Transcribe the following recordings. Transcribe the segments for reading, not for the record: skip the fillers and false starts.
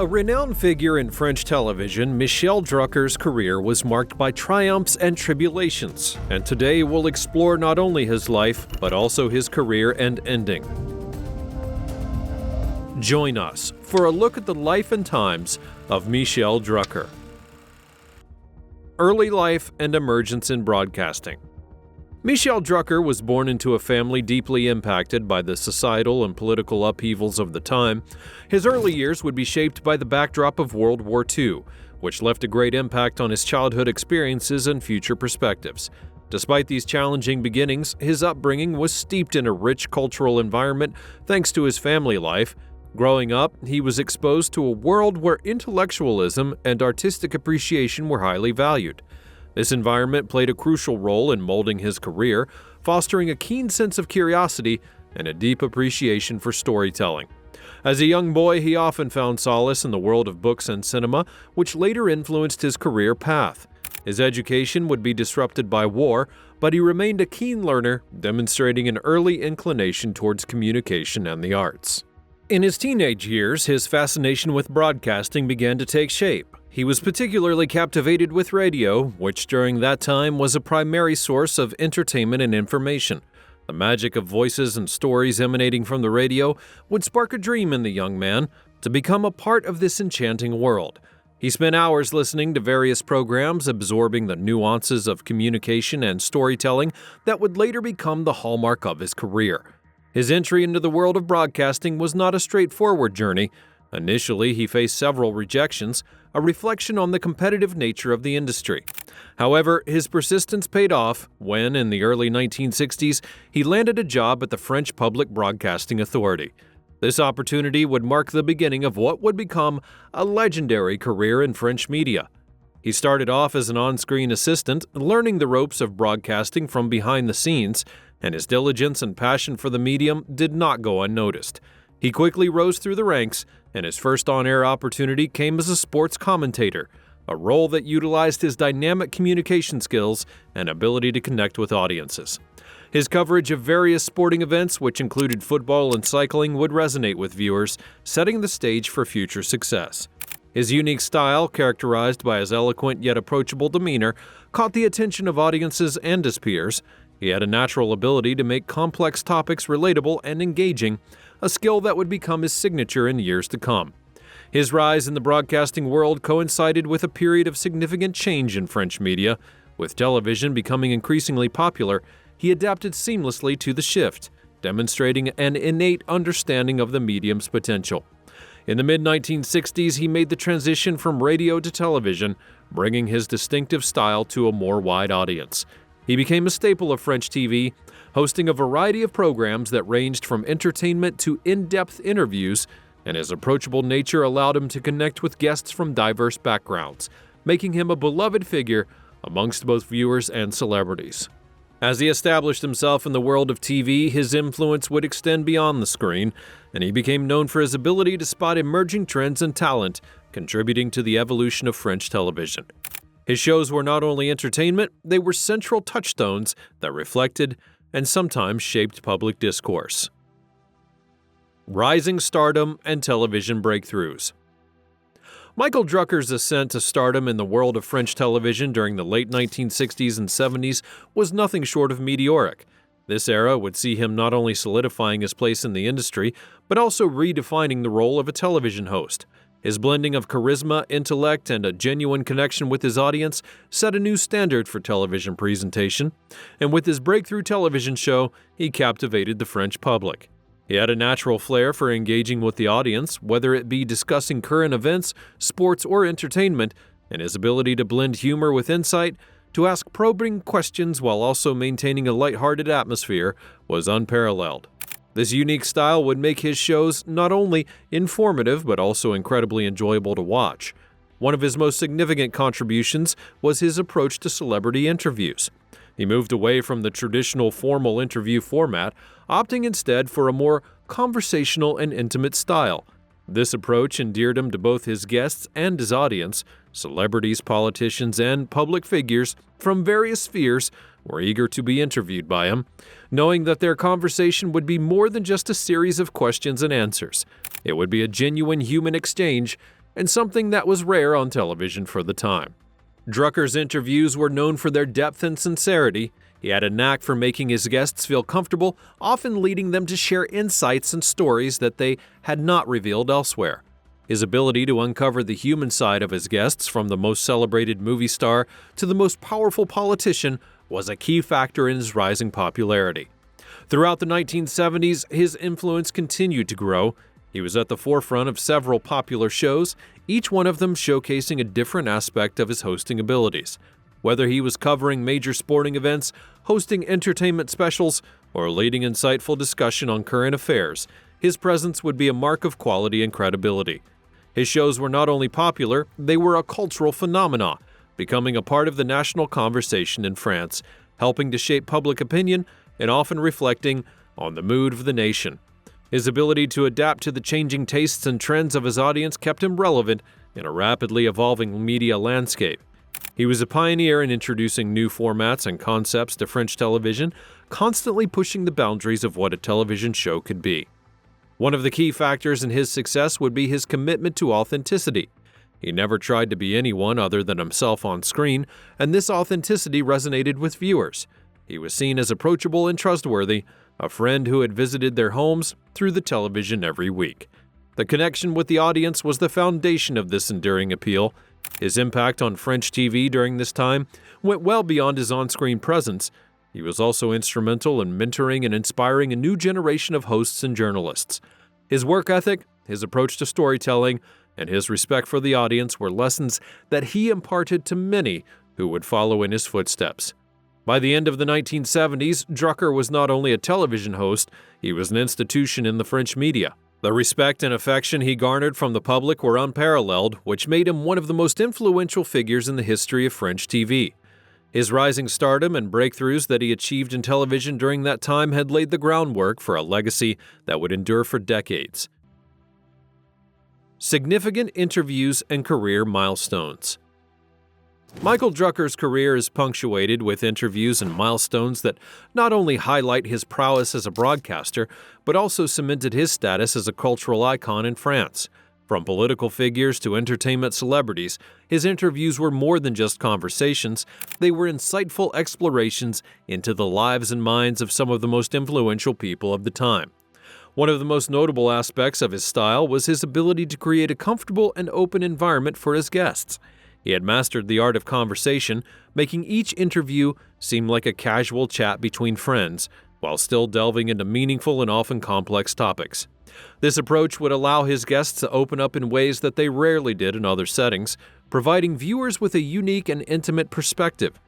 A renowned figure in French television, Michel Drucker's career was marked by triumphs and tribulations, and today we'll explore not only his life, but also his career and ending. Join us for a look at the life and times of Michel Drucker. Early life and emergence in broadcasting. Michel Drucker was born into a family deeply impacted by the societal and political upheavals of the time. His early years would be shaped by the backdrop of World War II, which left a great impact on his childhood experiences and future perspectives. Despite these challenging beginnings, his upbringing was steeped in a rich cultural environment thanks to his family life. Growing up, he was exposed to a world where intellectualism and artistic appreciation were highly valued. This environment played a crucial role in molding his career, fostering a keen sense of curiosity and a deep appreciation for storytelling. As a young boy, he often found solace in the world of books and cinema, which later influenced his career path. His education would be disrupted by war, but he remained a keen learner, demonstrating an early inclination towards communication and the arts. In his teenage years, his fascination with broadcasting began to take shape. He was particularly captivated with radio, which during that time was a primary source of entertainment and information. The magic of voices and stories emanating from the radio would spark a dream in the young man to become a part of this enchanting world. He spent hours listening to various programs, absorbing the nuances of communication and storytelling that would later become the hallmark of his career. His entry into the world of broadcasting was not a straightforward journey. Initially, he faced several rejections, a reflection on the competitive nature of the industry. However, his persistence paid off when, in the early 1960s, he landed a job at the French Public Broadcasting Authority. This opportunity would mark the beginning of what would become a legendary career in French media. He started off as an on-screen assistant, learning the ropes of broadcasting from behind the scenes, and his diligence and passion for the medium did not go unnoticed. He quickly rose through the ranks, and his first on-air opportunity came as a sports commentator, a role that utilized his dynamic communication skills and ability to connect with audiences. His coverage of various sporting events, which included football and cycling, would resonate with viewers, setting the stage for future success. His unique style, characterized by his eloquent yet approachable demeanor, caught the attention of audiences and his peers. He had a natural ability to make complex topics relatable and engaging, a skill that would become his signature in years to come. His rise in the broadcasting world coincided with a period of significant change in French media. With television becoming increasingly popular, he adapted seamlessly to the shift, demonstrating an innate understanding of the medium's potential. In the mid-1960s, he made the transition from radio to television, bringing his distinctive style to a more wide audience. He became a staple of French TV, hosting a variety of programs that ranged from entertainment to in-depth interviews, and his approachable nature allowed him to connect with guests from diverse backgrounds, making him a beloved figure amongst both viewers and celebrities. As he established himself in the world of TV, his influence would extend beyond the screen, and he became known for his ability to spot emerging trends and talent, contributing to the evolution of French television. His shows were not only entertainment, they were central touchstones that reflected and sometimes shaped public discourse. Rising stardom and television breakthroughs. Michel Drucker's ascent to stardom in the world of French television during the late 1960s and 70s was nothing short of meteoric. This era would see him not only solidifying his place in the industry, but also redefining the role of a television host. His blending of charisma, intellect, and a genuine connection with his audience set a new standard for television presentation, and with his breakthrough television show, he captivated the French public. He had a natural flair for engaging with the audience, whether it be discussing current events, sports, or entertainment, and his ability to blend humor with insight, to ask probing questions while also maintaining a lighthearted atmosphere, was unparalleled. This unique style would make his shows not only informative but also incredibly enjoyable to watch. One of his most significant contributions was his approach to celebrity interviews. He moved away from the traditional formal interview format, opting instead for a more conversational and intimate style. This approach endeared him to both his guests and his audience. Celebrities, politicians, and public figures from various spheres were eager to be interviewed by him, knowing that their conversation would be more than just a series of questions and answers. It would be a genuine human exchange, and something that was rare on television for the time. Drucker's interviews were known for their depth and sincerity. He had a knack for making his guests feel comfortable, often leading them to share insights and stories that they had not revealed elsewhere. His ability to uncover the human side of his guests, from the most celebrated movie star to the most powerful politician, was a key factor in his rising popularity. Throughout the 1970s, his influence continued to grow. He was at the forefront of several popular shows, each one of them showcasing a different aspect of his hosting abilities. Whether he was covering major sporting events, hosting entertainment specials, or leading insightful discussion on current affairs, his presence would be a mark of quality and credibility. His shows were not only popular, they were a cultural phenomenon, becoming a part of the national conversation in France, helping to shape public opinion and often reflecting on the mood of the nation. His ability to adapt to the changing tastes and trends of his audience kept him relevant in a rapidly evolving media landscape. He was a pioneer in introducing new formats and concepts to French television, constantly pushing the boundaries of what a television show could be. One of the key factors in his success would be his commitment to authenticity. He never tried to be anyone other than himself on screen, and this authenticity resonated with viewers. He was seen as approachable and trustworthy, a friend who had visited their homes through the television every week. The connection with the audience was the foundation of this enduring appeal. His impact on French TV during this time went well beyond his on-screen presence. He was also instrumental in mentoring and inspiring a new generation of hosts and journalists. His work ethic, his approach to storytelling, and his respect for the audience were lessons that he imparted to many who would follow in his footsteps. By the end of the 1970s, Drucker was not only a television host, he was an institution in the French media. The respect and affection he garnered from the public were unparalleled, which made him one of the most influential figures in the history of French TV. His rising stardom and breakthroughs that he achieved in television during that time had laid the groundwork for a legacy that would endure for decades. Significant interviews and career milestones. Michel Drucker's career is punctuated with interviews and milestones that not only highlight his prowess as a broadcaster, but also cemented his status as a cultural icon in France. From political figures to entertainment celebrities, his interviews were more than just conversations. They were insightful explorations into the lives and minds of some of the most influential people of the time. One of the most notable aspects of his style was his ability to create a comfortable and open environment for his guests. He had mastered the art of conversation, making each interview seem like a casual chat between friends, while still delving into meaningful and often complex topics. This approach would allow his guests to open up in ways that they rarely did in other settings, providing viewers with a unique and intimate perspective.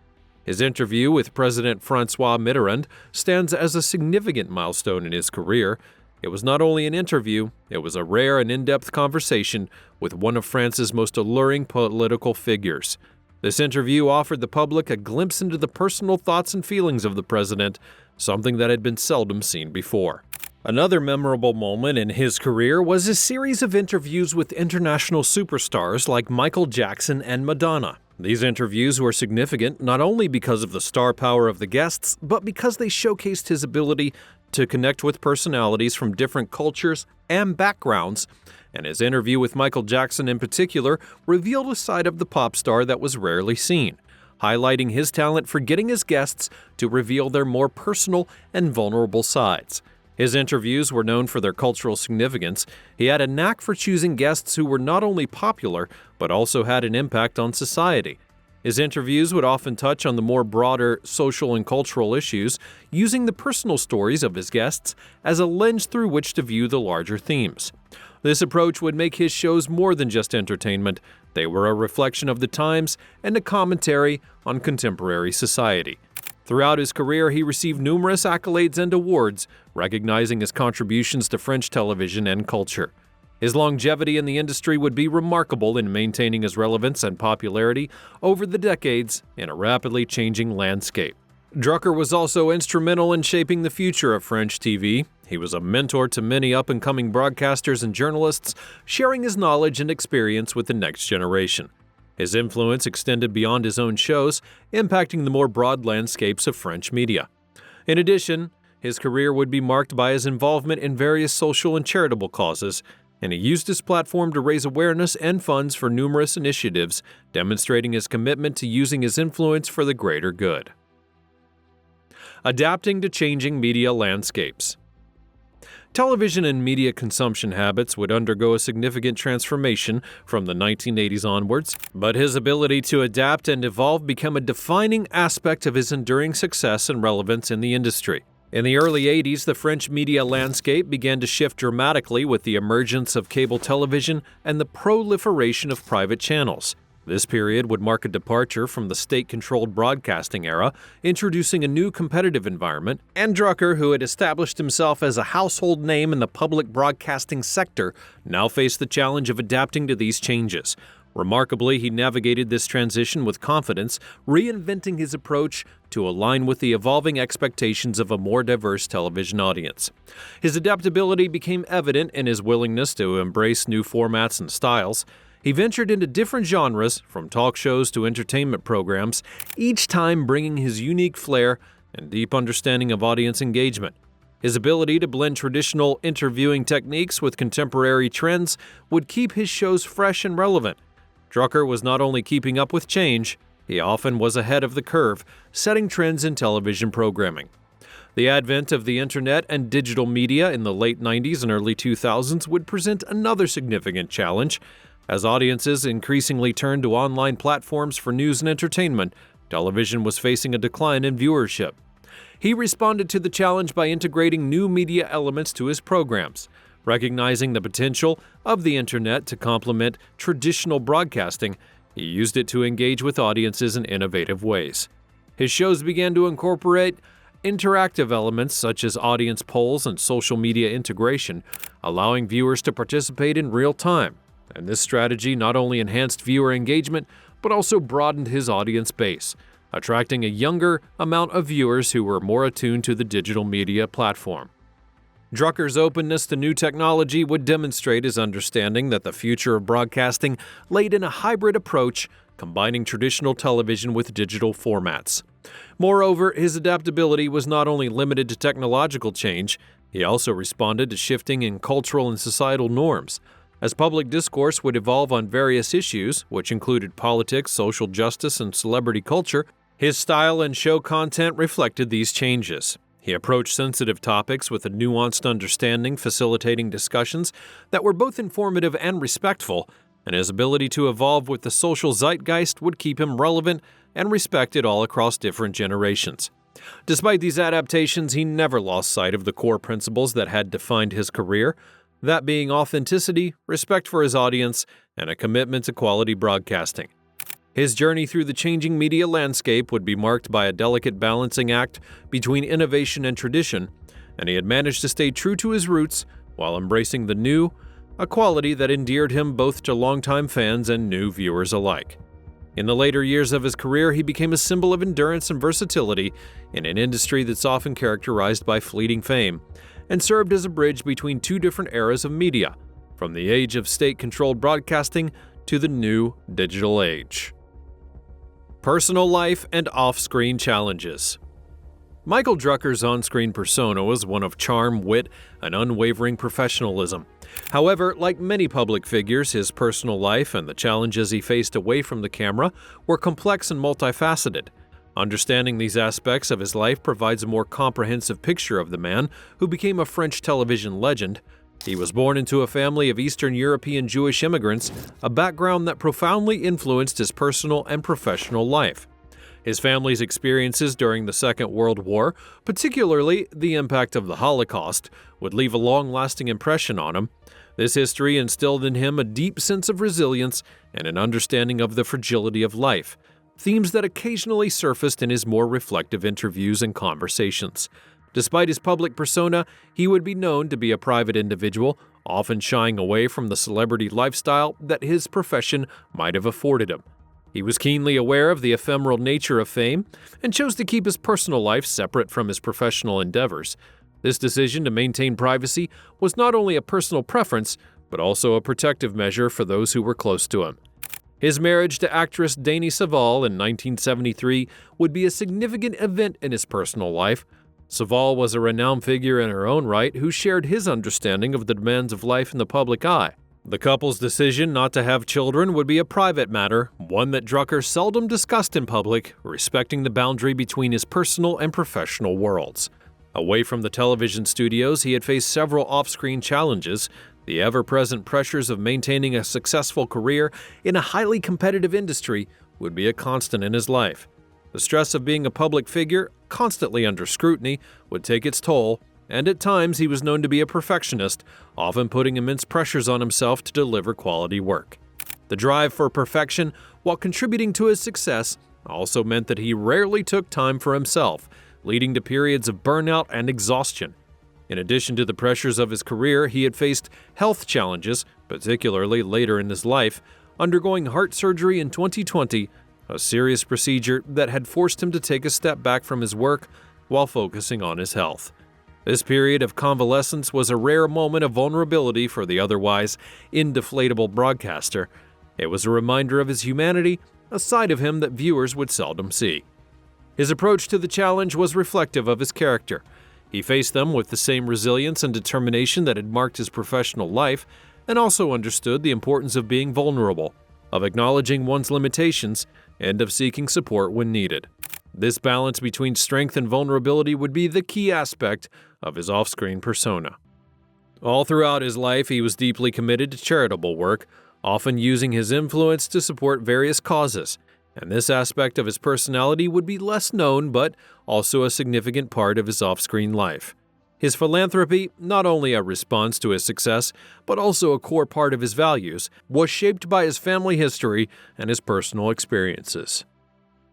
His interview with President François Mitterrand stands as a significant milestone in his career. It was not only an interview, it was a rare and in-depth conversation with one of France's most alluring political figures. This interview offered the public a glimpse into the personal thoughts and feelings of the president, something that had been seldom seen before. Another memorable moment in his career was a series of interviews with international superstars like Michael Jackson and Madonna. These interviews were significant not only because of the star power of the guests, but because they showcased his ability to connect with personalities from different cultures and backgrounds, and his interview with Michael Jackson in particular revealed a side of the pop star that was rarely seen, highlighting his talent for getting his guests to reveal their more personal and vulnerable sides. His interviews were known for their cultural significance. He had a knack for choosing guests who were not only popular, but also had an impact on society. His interviews would often touch on the more broader social and cultural issues, using the personal stories of his guests as a lens through which to view the larger themes. This approach would make his shows more than just entertainment. They were a reflection of the times and a commentary on contemporary society. Throughout his career, he received numerous accolades and awards, recognizing his contributions to French television and culture. His longevity in the industry would be remarkable in maintaining his relevance and popularity over the decades in a rapidly changing landscape. Drucker was also instrumental in shaping the future of French TV. He was a mentor to many up-and-coming broadcasters and journalists, sharing his knowledge and experience with the next generation. His influence extended beyond his own shows, impacting the more broad landscapes of French media. In addition, his career would be marked by his involvement in various social and charitable causes. and he used his platform to raise awareness and funds for numerous initiatives, demonstrating his commitment to using his influence for the greater good. Adapting to changing media landscapes. Television and media consumption habits would undergo a significant transformation from the 1980s onwards, but his ability to adapt and evolve became a defining aspect of his enduring success and relevance in the industry. In the early 80s, the French media landscape began to shift dramatically with the emergence of cable television and the proliferation of private channels. This period would mark a departure from the state-controlled broadcasting era, introducing a new competitive environment, and Drucker, who had established himself as a household name in the public broadcasting sector, now faced the challenge of adapting to these changes. Remarkably, he navigated this transition with confidence, reinventing his approach to align with the evolving expectations of a more diverse television audience. His adaptability became evident in his willingness to embrace new formats and styles. He ventured into different genres, from talk shows to entertainment programs, each time bringing his unique flair and deep understanding of audience engagement. His ability to blend traditional interviewing techniques with contemporary trends would keep his shows fresh and relevant. Drucker was not only keeping up with change, he often was ahead of the curve, setting trends in television programming. The advent of the internet and digital media in the late 90s and early 2000s would present another significant challenge. As audiences increasingly turned to online platforms for news and entertainment, television was facing a decline in viewership. He responded to the challenge by integrating new media elements to his programs. Recognizing the potential of the internet to complement traditional broadcasting, he used it to engage with audiences in innovative ways. His shows began to incorporate interactive elements such as audience polls and social media integration, allowing viewers to participate in real time. And this strategy not only enhanced viewer engagement, but also broadened his audience base, attracting a younger amount of viewers who were more attuned to the digital media platform. Drucker's openness to new technology would demonstrate his understanding that the future of broadcasting laid in a hybrid approach, combining traditional television with digital formats. Moreover, his adaptability was not only limited to technological change, he also responded to shifting in cultural and societal norms. As public discourse would evolve on various issues, which included politics, social justice, and celebrity culture, his style and show content reflected these changes. He approached sensitive topics with a nuanced understanding, facilitating discussions that were both informative and respectful, and his ability to evolve with the social zeitgeist would keep him relevant and respected all across different generations. Despite these adaptations, he never lost sight of the core principles that had defined his career, that being authenticity, respect for his audience, and a commitment to quality broadcasting. His journey through the changing media landscape would be marked by a delicate balancing act between innovation and tradition, and he had managed to stay true to his roots while embracing the new, a quality that endeared him both to longtime fans and new viewers alike. In the later years of his career, he became a symbol of endurance and versatility in an industry that's often characterized by fleeting fame, and served as a bridge between two different eras of media, from the age of state-controlled broadcasting to the new digital age. Personal life and off-screen challenges. Michel Drucker's on-screen persona was one of charm, wit, and unwavering professionalism. However, like many public figures, his personal life and the challenges he faced away from the camera were complex and multifaceted. Understanding these aspects of his life provides a more comprehensive picture of the man who became a French television legend. He was born into a family of Eastern European Jewish immigrants, a background that profoundly influenced his personal and professional life. His family's experiences during the Second World War, particularly the impact of the Holocaust, would leave a long-lasting impression on him. This history instilled in him a deep sense of resilience and an understanding of the fragility of life, themes that occasionally surfaced in his more reflective interviews and conversations. Despite his public persona, he would be known to be a private individual, often shying away from the celebrity lifestyle that his profession might have afforded him. He was keenly aware of the ephemeral nature of fame and chose to keep his personal life separate from his professional endeavors. This decision to maintain privacy was not only a personal preference, but also a protective measure for those who were close to him. His marriage to actress Dany Saval in 1973 would be a significant event in his personal life. Saval was a renowned figure in her own right who shared his understanding of the demands of life in the public eye. The couple's decision not to have children would be a private matter, one that Drucker seldom discussed in public, respecting the boundary between his personal and professional worlds. Away from the television studios, he had faced several off-screen challenges. The ever-present pressures of maintaining a successful career in a highly competitive industry would be a constant in his life. The stress of being a public figure, constantly under scrutiny, would take its toll, and at times he was known to be a perfectionist, often putting immense pressures on himself to deliver quality work. The drive for perfection, while contributing to his success, also meant that he rarely took time for himself, leading to periods of burnout and exhaustion. In addition to the pressures of his career, he had faced health challenges, particularly later in his life, undergoing heart surgery in 2020, a serious procedure that had forced him to take a step back from his work while focusing on his health. This period of convalescence was a rare moment of vulnerability for the otherwise indeflatable broadcaster. It was a reminder of his humanity, a side of him that viewers would seldom see. His approach to the challenge was reflective of his character. He faced them with the same resilience and determination that had marked his professional life, and also understood the importance of being vulnerable, of acknowledging one's limitations, and of seeking support when needed. This balance between strength and vulnerability would be the key aspect of his off-screen persona. All throughout his life, he was deeply committed to charitable work, often using his influence to support various causes, and this aspect of his personality would be less known but also a significant part of his off-screen life. His philanthropy, not only a response to his success, but also a core part of his values, was shaped by his family history and his personal experiences.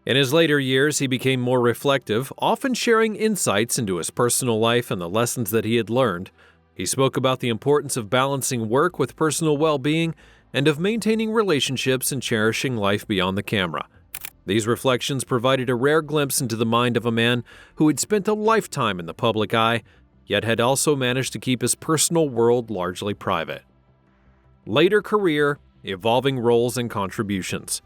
In his later years, he became more reflective, often sharing insights into his personal life and the lessons that he had learned. He spoke about the importance of balancing work with personal well-being and of maintaining relationships and cherishing life beyond the camera. These reflections provided a rare glimpse into the mind of a man who had spent a lifetime in the public eye, yet had also managed to keep his personal world largely private. Later career, evolving roles and contributions.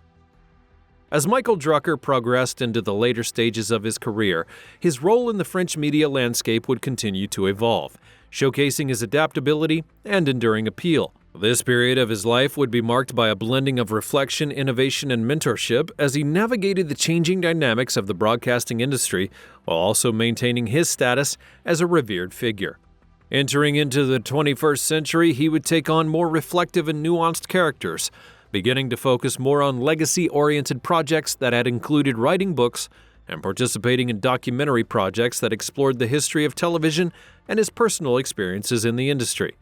As Michel Drucker progressed into the later stages of his career, his role in the French media landscape would continue to evolve, showcasing his adaptability and enduring appeal. This period of his life would be marked by a blending of reflection, innovation, and mentorship as he navigated the changing dynamics of the broadcasting industry while also maintaining his status as a revered figure. Entering into the 21st century, he would take on more reflective and nuanced characters, beginning to focus more on legacy-oriented projects that had included writing books and participating in documentary projects that explored the history of television and his personal experiences in the industry.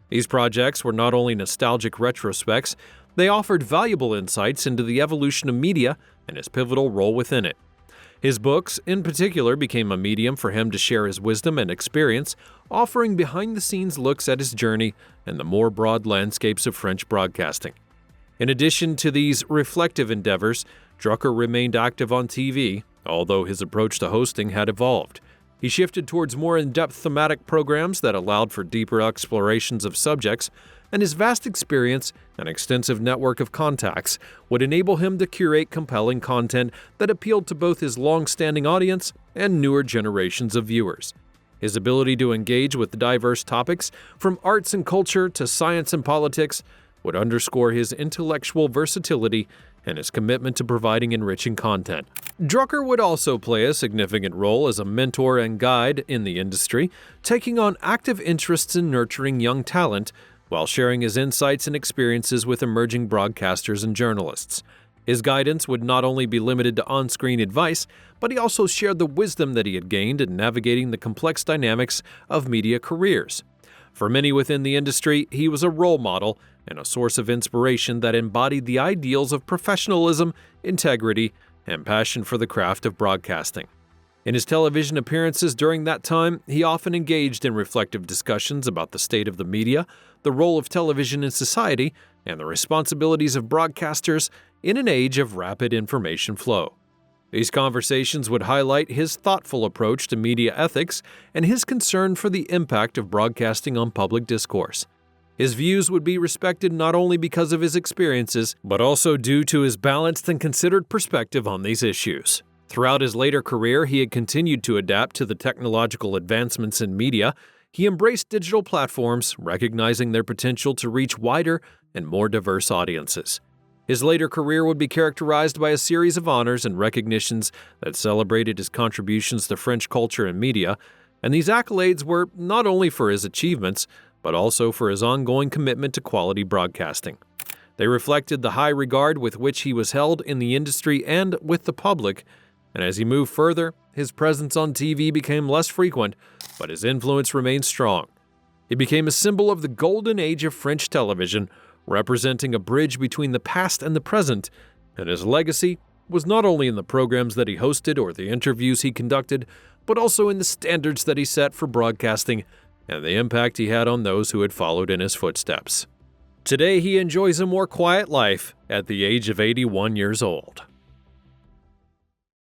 These projects were not only nostalgic retrospects, they offered valuable insights into the evolution of media and his pivotal role within it. His books, in particular, became a medium for him to share his wisdom and experience, offering behind-the-scenes looks at his journey and the more broad landscapes of French broadcasting. In addition to these reflective endeavors, Drucker remained active on TV, although his approach to hosting had evolved. He shifted towards more in-depth thematic programs that allowed for deeper explorations of subjects, and his vast experience and extensive network of contacts would enable him to curate compelling content that appealed to both his long-standing audience and newer generations of viewers. His ability to engage with diverse topics, from arts and culture to science and politics, would underscore his intellectual versatility and his commitment to providing enriching content. Drucker would also play a significant role as a mentor and guide in the industry, taking on active interests in nurturing young talent while sharing his insights and experiences with emerging broadcasters and journalists. His guidance would not only be limited to on-screen advice, but he also shared the wisdom that he had gained in navigating the complex dynamics of media careers. For many within the industry, he was a role model and a source of inspiration that embodied the ideals of professionalism, integrity, and passion for the craft of broadcasting. In his television appearances during that time, he often engaged in reflective discussions about the state of the media, the role of television in society, and the responsibilities of broadcasters in an age of rapid information flow. These conversations would highlight his thoughtful approach to media ethics and his concern for the impact of broadcasting on public discourse. His views would be respected not only because of his experiences, but also due to his balanced and considered perspective on these issues. Throughout his later career, he had continued to adapt to the technological advancements in media. He embraced digital platforms, recognizing their potential to reach wider and more diverse audiences. His later career would be characterized by a series of honors and recognitions that celebrated his contributions to French culture and media, and these accolades were not only for his achievements, but also for his ongoing commitment to quality broadcasting. They reflected the high regard with which he was held in the industry and with the public, and as he moved further, his presence on TV became less frequent, but his influence remained strong. He became a symbol of the golden age of French television, representing a bridge between the past and the present, and his legacy was not only in the programs that he hosted or the interviews he conducted, but also in the standards that he set for broadcasting and the impact he had on those who had followed in his footsteps. Today, he enjoys a more quiet life at the age of 81 years old.